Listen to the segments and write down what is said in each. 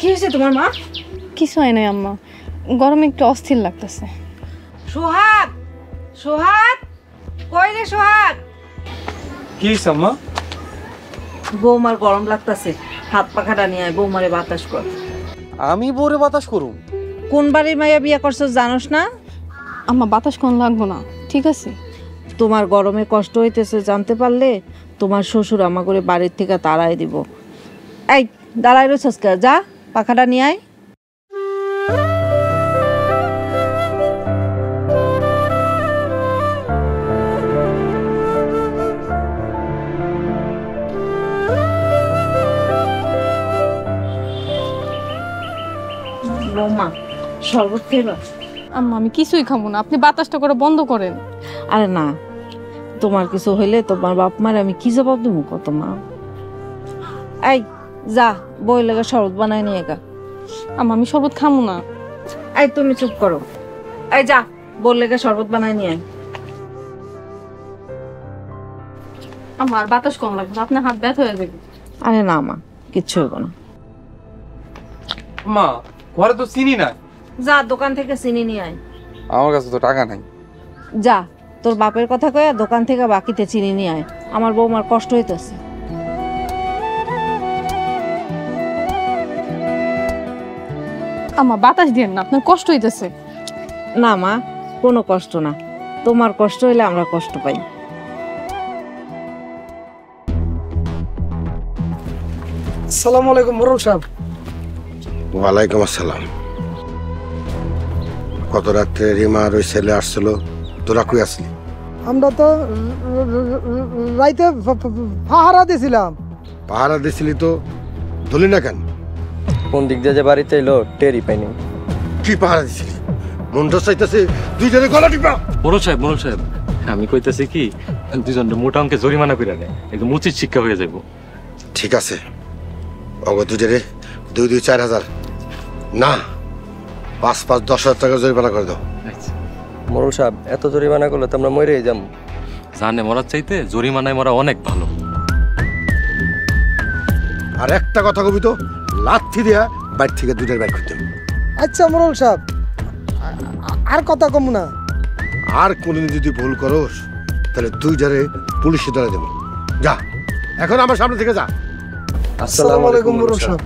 কি হয়েছে তোমার মা? কিছু হয় নাই আম্মা, গরমে একটু অস্থির লাগতেছে। সোহাগ, সোহাগ, কই রে সোহাগ? কি হয়েছে আম্মা? বৌমার গরম লাগতেছে, হাত পাখাটা নিয়ে আয়, বৌমারে বাতাস কর। আমি বউরে বাতাস করুম? কোন বাড়ির মাইয়া বিয়া করছো জানোস না? আম্মা বাতাস কোন লাগবো না, ঠিক আছে? তোমার গরমে কষ্ট হইতেছে জানতে পারলে তোমার শ্বশুর আমা করে বাড়ির থেকে তাড়াই দিব। এই দাঁড়াই রয়েছস কে, যা পাখাটা নিয়ে আয়। বৌমা শরবত খেবা? আম্মা আমি কিছুই খাবো না, আপনি বাতাসটা করে বন্ধ করেন। আরে না, তোমার কিছু হইলে তোমার বাপ মার আমি কি জবাব দেবো কত মা। এই যা বই লেগে শরবত বানাই নিয়ে গা। আম্মা আমি শরবত খাবো না। এই তুমি চুপ করো, এই যা বই লেগে শরবত বানাই নিয়ে আয়। আমার বাতাস কম লাগবে, আপনার হাত ব্যথা হয়ে যাবে। আরে না মা, কিচ্ছু হইব না। মা ঘরে তো চিনি না। যা দোকান থেকে চিনি নিয়ে আয়। আমার কাছে তো টাকা নাই। যা তোর বাপের কথা কয়ে দোকান থেকে বাকিতে চিনি নিয়ে আয়, আমার বৌমার কষ্ট হইতেছে। আম্মা বাতাস দিয়েন না, আপনার কষ্ট হইতেছে। না মা, কোনো কষ্ট না, তোমার কষ্ট হইলে আমরা কষ্ট পাই। আসসালামু আলাইকুম মোরল সাহেব। ওয়ালাইকুম আসসালাম। কত রাত্রে রিমার ওই ছেলে আসছিল, তোরা কই আসলি? আমরা তো রাইতে পাহারা দিয়েছিলাম। পাহারা দিছিলি তো, ধরলি না কেন? কোন দিক দিয়ে যে বাড়িতে এলো টেরই পাইনি। কি পাহারা দিছিলি? মনটা চাইতেছে দুইজনে গলা টিপা। মোরল সাহেব আমি কইতেছি কি, দুজন মোটা অঙ্কে জরিমানা করে নেয়, একদম উচিত শিক্ষা হয়ে যাবো। ঠিক আছে, অগ দুজনে 2-2-4,000 না 5-5-10,000 টাকা জরিমানা করে দাও। মোরল সাহেব এত জরিমানা করলে তো আমরা মরেই যাম। জানে মরার চাইতে জরিমানায় মরা অনেক ভালো। আর একটা কথা কবি তো, লাথি দিয়া বাড়ি থেকে দুইটার বাইর করতে। আচ্ছা মোরল সাহেব, আর কথা কম না। আর কোনদিন যদি ভুল করোস তাহলে দুইটারে পুলিশে ধরে দেবো। যা এখন আমার সামনে থেকে যা। আসসালামু আলাইকুম মোরল সাহেব।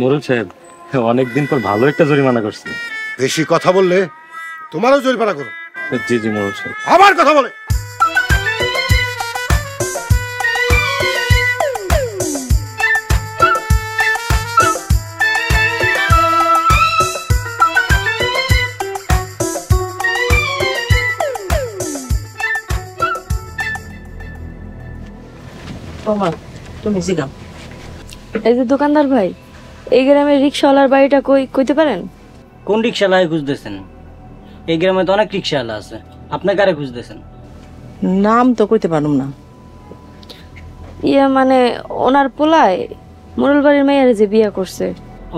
মোরল সাহেব অনেকদিন পর ভালো একটা জরিমানা করছে। বেশি কথা বললে তোমারও জরিমানা করো। জি জি মোরল সাহেব। আবার কথা বলে। তুমি জিগাও। এই যে দোকানদার ভাই, এই গ্রামের রিক্সাওয়ালার বাড়িটা কইতে পারেন? কোন রিক্সাওয়ালায় খুঁজতেছেন? এই গ্রামে তো অনেক রিক্সাওয়ালা আছে, আপনি কারে খুঁজতেছেন? নাম তো কইতে পারুম না। ইয়া মানে ওনার পোলায় মোরল বাড়ির মেয়েরে যে বিয়া করছে।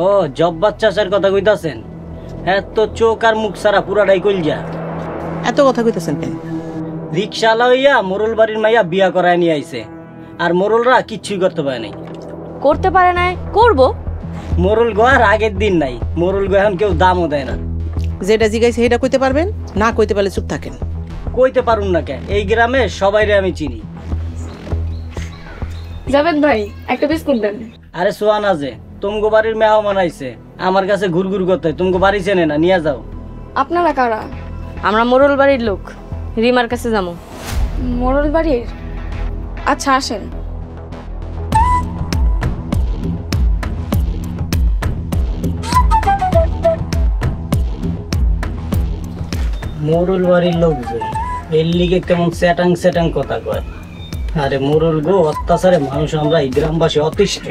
ও জব্বার চাচার কথা কইতাছেন? হ্যাঁ তো চোখ আর মুখ সারা পুরাটাই কইলজা। এত কথা কইতেছেন কেন? রিক্সাওয়ালা হইয়া মোরল বাড়ির মাইয়া বিয়া করায় নিয়ে আইছে, আর মোরলরা কিচ্ছুই করতে পারে নাই। করতে পারে নাই, করবো। মোরল গোয়ার আগের দিন নাই, মোরল গো এখন কেউ দামও দেয় না। যেটা জিগাইছে সেটা কইতে পারবেন না, কইতে পারলে চুপ থাকেন। কইতে পারুন না কে, এই গ্রামে সবাইরে আমি চিনি। জাভেদ ভাই একটা বিস্কুট দেন। আরে সোয়ানা যে তুমগো বাড়ির মেহমান আইছে, আমার কাছে ঘুরঘুর করতে, তুমগো বাড়ি চেনে না, নিয়ে যাও। আপনারা কারা? আমরা মোরল বাড়ির লোক, রিমার কাছে যাবো। মোরল বাড়ির? আচ্ছা আসেন। মোরল বাড়ির লোক যে এর লিগে কেমন স্যাটাং স্যাটাং কথা কয়। আরে মোরল গো অত্যাচারে মানুষ আমরা এই গ্রামবাসী অতিষ্ঠ।